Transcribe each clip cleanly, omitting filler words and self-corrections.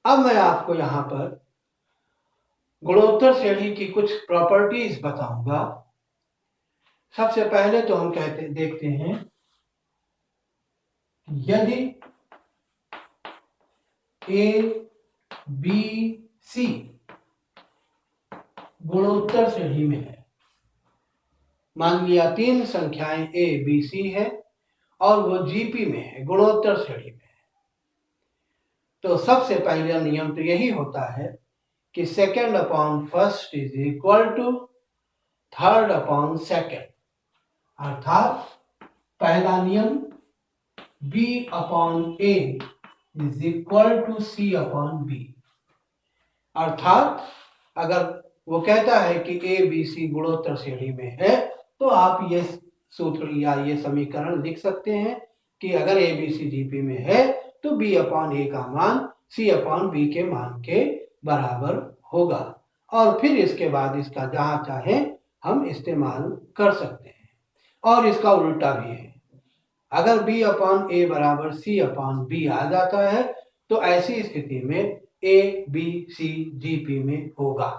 अब मैं आपको यहाँ पर गुणोत्तर श्रेणी की कुछ प्रॉपर्टीज बताऊंगा। सबसे पहले तो हम देखते हैं यदि ए बी सी गुणोत्तर श्रेणी में है, मान लिया तीन संख्याएं ए बी सी है और वो जीपी में है, गुणोत्तर श्रेणी में है, तो सबसे पहला नियम तो यही होता है कि second upon first is equal to third upon second, अर्थात पहला नियम b upon a is equal to c upon b। अर्थात अगर वो कहता है कि a b c गुणोत्तर श्रेणी में है, तो आप ये सूत्र या ये समीकरण लिख सकते हैं कि अगर a b c जीपी में है तो b अपॉन a का मान c अपॉन b के मान के बराबर होगा, और फिर इसके बाद इसका जहां चाहे हम इस्तेमाल कर सकते हैं। और इसका उल्टा भी है, अगर b अपॉन a बराबर c अपॉन b आ जाता है तो ऐसी स्थिति में a b c जीपी में होगा।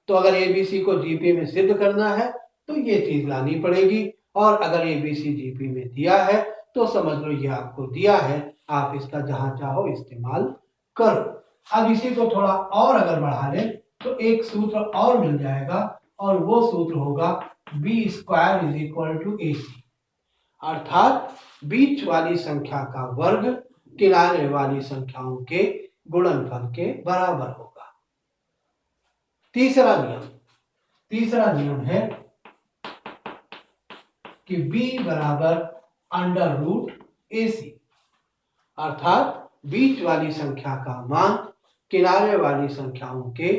तो अगर a b c को जीपी में सिद्ध करना है तो ये चीज लानी पड़ेगी, और अगर a b c जीपी में दिया है तो समझ लो ये आपको दिया है, आप इसका जहां चाहो इस्तेमाल करो। अब इसी को थोड़ा और अगर बढ़ा लें तो एक सूत्र और मिल जाएगा, और वो सूत्र होगा b square is equal to ac, अर्थात बीच वाली संख्या का वर्ग किनारे वाली संख्याओं के गुणनफल के बराबर होगा। तीसरा नियम है कि b बराबर अंडर रूट ac, अर्थात बीच वाली संख्या का मान किनारे वाली संख्याओं के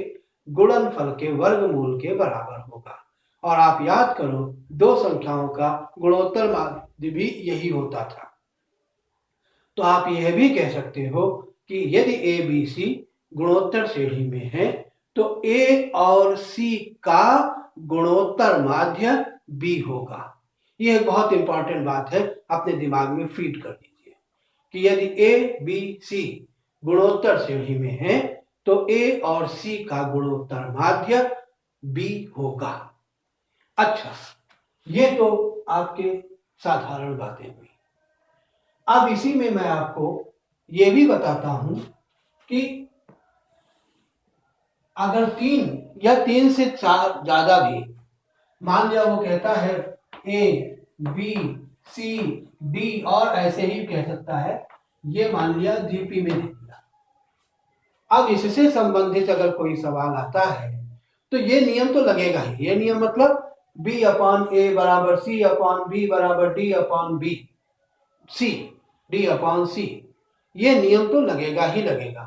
गुणनफल के वर्गमूल के बराबर होगा। और आप याद करो, दो संख्याओं का गुणोत्तर माध्य भी यही होता था। तो आप यह भी कह सकते हो कि यदि ए बी सी गुणोत्तर श्रेणी में है तो ए और सी का गुणोत्तर माध्य बी होगा। यह बहुत इंपॉर्टेंट बात है, अपने दिमाग में फीड कर दीजिए कि यदि ए बी सी गुणोत्तर श्रेणी में है तो ए और सी का गुणोत्तर माध्य बी होगा। अच्छा, ये तो आपके साधारण बातें हुई। अब इसी में मैं आपको ये भी बताता हूं कि अगर तीन या तीन से चार ज्यादा भी, मान लिया वो कहता है ए बी सी डी और ऐसे ही कह सकता है, ये मान लिया जीपी में दे दिया। अब इससे संबंधित अगर कोई सवाल आता है तो ये नियम तो लगेगा ही। ये नियम मतलब b अपॉन ए बराबर c अपॉन b बराबर d upon b c d upon c, ये नियम तो लगेगा ही लगेगा।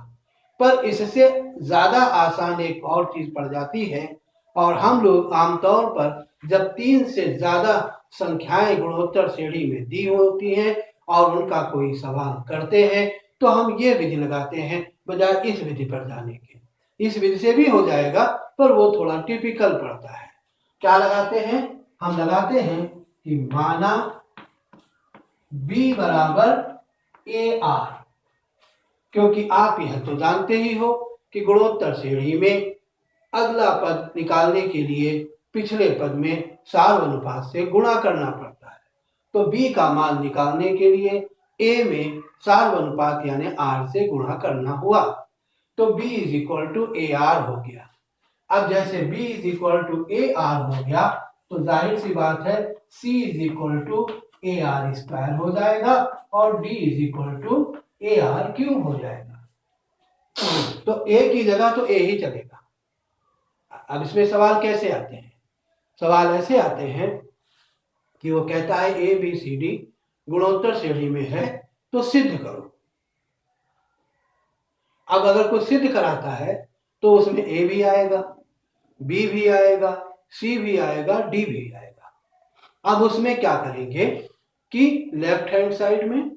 पर इससे ज्यादा आसान एक और चीज पड़ जाती है, और हम लोग आमतौर पर जब तीन से ज्यादा संख्याएं गुणोत्तर श्रेणी में दी होती हैं और उनका कोई सवाल करते हैं तो हम ये विधि लगाते हैं बजाय इस विधि पर जाने के। इस विधि से भी हो जाएगा पर वो थोड़ा टिपिकल पड़ता है। क्या लगाते हैं? हम लगाते हैं कि माना b बराबर ए आर, क्योंकि आप यह तो जानते ही हो कि गुणोत्तर श्रेणी में अगला पद निकालने के लिए पिछले पद में सार्वनुपात से गुणा करना पड़ता है। तो b का मान निकालने के लिए a में सार्वनुपात यानी r से गुणा करना हुआ, तो b is equal to A R हो गया। अब जैसे b is equal to A R हो गया तो जाहिर सी बात है c is equal to A R square हो जाएगा और d is equal to A R cube हो जाएगा। तो a की जगह तो a ही चलेगा। अब इसमें सवाल कैसे आते हैं? सवाल ऐसे आते हैं कि वो कहता है ए बी सी डी गुणोत्तर श्रेणी में है तो सिद्ध करो। अब अगर कोई सिद्ध कराता है तो उसमें ए भी आएगा, बी भी आएगा, सी भी आएगा, डी भी आएगा। अब उसमें क्या करेंगे कि लेफ्ट हैंड साइड में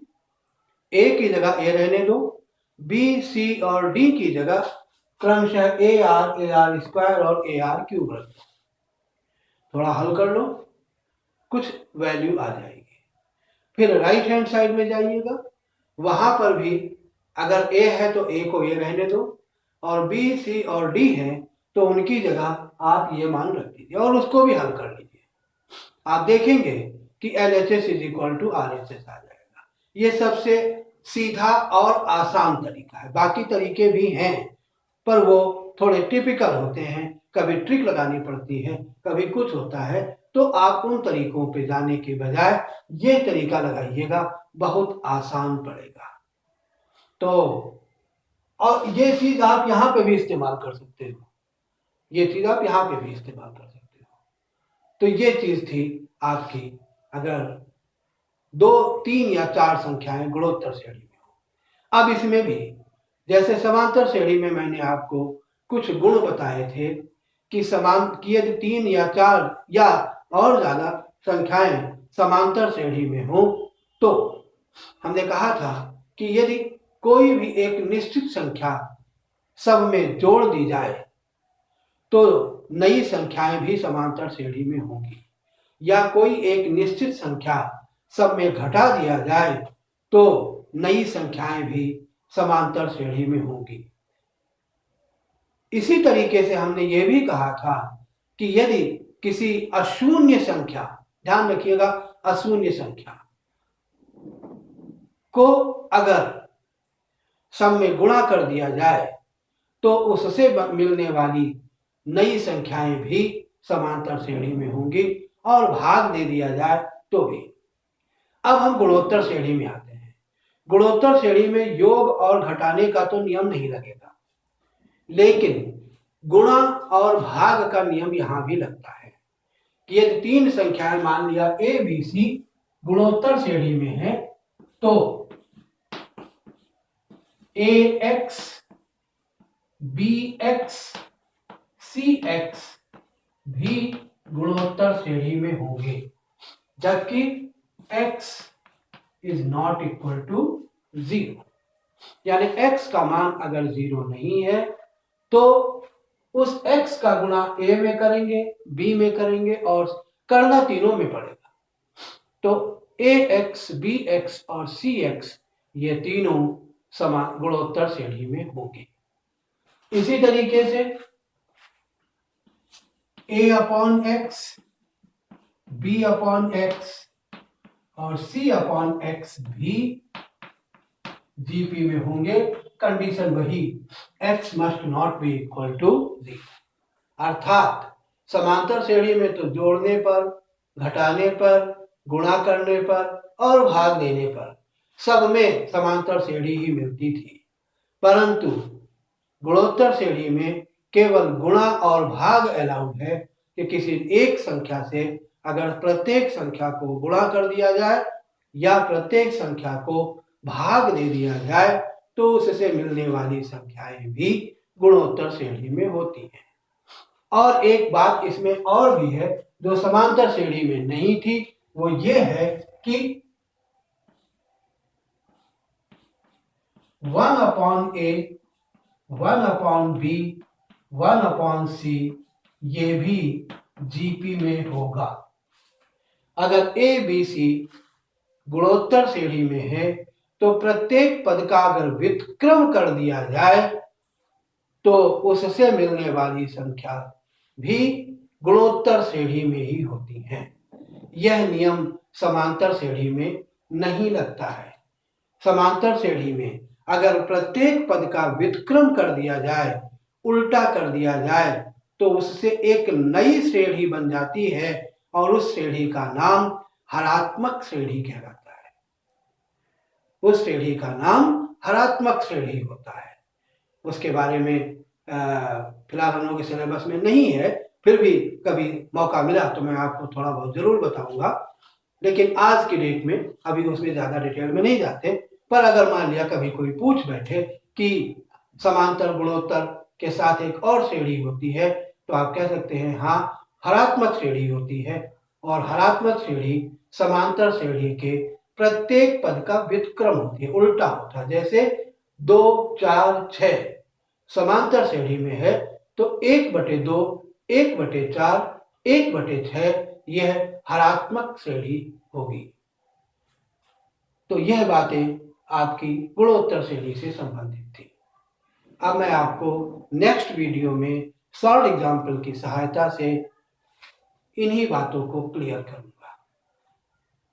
ए की जगह ए रहने दो, बी सी और डी की जगह क्रमशः ए आर स्क्वायर और ए आर क्यूब रख दो। थोड़ा हल कर लो, कुछ वैल्यू आ जाएगी। फिर राइट हैंड साइड में जाइएगा, वहां पर भी अगर ए है तो ए को ए रहने दो, और बी सी और डी है तो उनकी जगह आप ये मान रख दीजिए और उसको भी हल कर लीजिए। आप देखेंगे कि LHS is equal to RHS आ जाएगा। ये सबसे सीधा और आसान तरीका है। बाकी तरीके भी हैं पर वो थोड़े टिपिकल होते हैं, कभी ट्रिक लगानी पड़ती है, कभी कुछ होता है। तो आप उन तरीकों पे जाने के बजाय ये तरीका लगाइएगा, बहुत आसान पड़ेगा। तो और ये चीज आप यहाँ पे भी इस्तेमाल कर सकते हो, ये चीज आप यहाँ पे भी इस्तेमाल कर सकते हो। तो ये चीज थी आपकी, अगर 2, 3 या 4 संख्याएं गुणोत्तर श्रेणी में हो। अब इसमें भी जैसे समांतर श्रेणी में मैंने आपको कुछ गुण बताए थे कि यदि 3 या 4 या और ज्यादा संख्याएं समांतर श्रेणी में हो तो हमने कहा था कि यदि कोई भी एक निश्चित संख्या सब में जोड़ दी जाए तो नई संख्याएं भी समांतर श्रेणी में होंगी, या कोई एक निश्चित संख्या सब में घटा दिया जाए तो नई संख्याएं भी समांतर श्रेणी में होंगी। इसी तरीके से हमने ये भी कहा था कि यदि किसी अशून्य संख्या, ध्यान रखिएगा, अशून्य संख्या को अगर सब में गुणा कर दिया जाए तो उससे मिलने वाली नई संख्याएं भी समांतर श्रेणी में होंगी, और भाग दे दिया जाए तो भी। अब हम गुणोत्तर श्रेणी में आते हैं। गुणोत्तर श्रेणी में योग और घटाने का तो नियम नहीं लगेगा, लेकिन गुणा और भाग का नियम यहां भी लगता है कि यदि 3 संख्याएं मान लिया ए बी सी गुणोत्तर श्रेणी में है तो A X B X C X भी गुणोत्तर श्रेणी में होंगे, जबकि x is not equal to 0, यानी x का मान अगर 0 नहीं है तो उस x का गुणा a में करेंगे, b में करेंगे और करना तीनों में पड़ेगा। तो ax, bx और cx ये तीनों समान गुणोत्तर श्रेणी में होंगे। इसी तरीके से a upon x, b upon x और c अपॉन x भी GP में होंगे। कंडीशन वही, x must not be equal to 0, अर्थात समांतर श्रेणी में तो जोड़ने पर, घटाने पर, गुणा करने पर और भाग देने पर सब में समांतर श्रेणी ही मिलती थी, परंतु गुणोत्तर श्रेणी में केवल गुणा और भाग अलाउड है कि किसी एक संख्या से अगर प्रत्येक संख्या को गुणा कर दिया जाए या प्रत्येक संख्या को भाग दे दिया जाए तो उससे मिलने वाली संख्याएं भी गुणोत्तर श्रेणी में होती हैं। और एक बात इसमें और भी है जो समांतर श्रेणी में नहीं थी, वो ये है कि 1 अपॉन ए, 1 अपॉन बी, 1 अपॉन सी ये भी जीपी में होगा। अगर ए बी सी गुणोत्तर श्रेणी में है तो प्रत्येक पद का अगर व्युत्क्रम कर दिया जाए तो उससे मिलने वाली संख्या भी गुणोत्तर श्रेणी में ही होती है। यह नियम समांतर श्रेणी में नहीं लगता है। समांतर श्रेणी में अगर प्रत्येक पद का व्युत्क्रम कर दिया जाए, उल्टा कर दिया जाए तो उससे एक नई श्रेणी बन जाती है और उस श्रेणी का नाम हरात्मक श्रेणी कहलाता है। उस श्रेणी का नाम हरात्मक श्रेणी होता है। उसके बारे में फिलहाल हम लोगों के सिलेबस में नहीं है, फिर भी कभी मौका मिला तो मैं आपको थोड़ा बहुत जरूर बताऊंगा, लेकिन आज की डेट में अभी उसमें ज्यादा डिटेल में नहीं जाते। पर अगर मान लिया कभी कोई पूछ बैठे कि समांतर गुणोत्तर के साथ एक और श्रेणी होती है तो आप कह सकते हैं हाँ, हरात्मक श्रेणी होती है, और हरात्मक श्रेणी समांतर श्रेणी के प्रत्येक पद का व्युत्क्रम होती है, उल्टा होता है। जैसे 2, 4, 6 समांतर श्रेणी में है तो 1/2, 1/4, 1/6 यह हरात्मक श्रेणी होगी। तो यह बातें आपकी गुणोत्तर श्रेणी से संबंधित थी। अब मैं आपको नेक्स्ट वीडियो में सॉल्व एग्जाम्पल की सहायता से इन्हीं बातों को क्लियर करूंगा।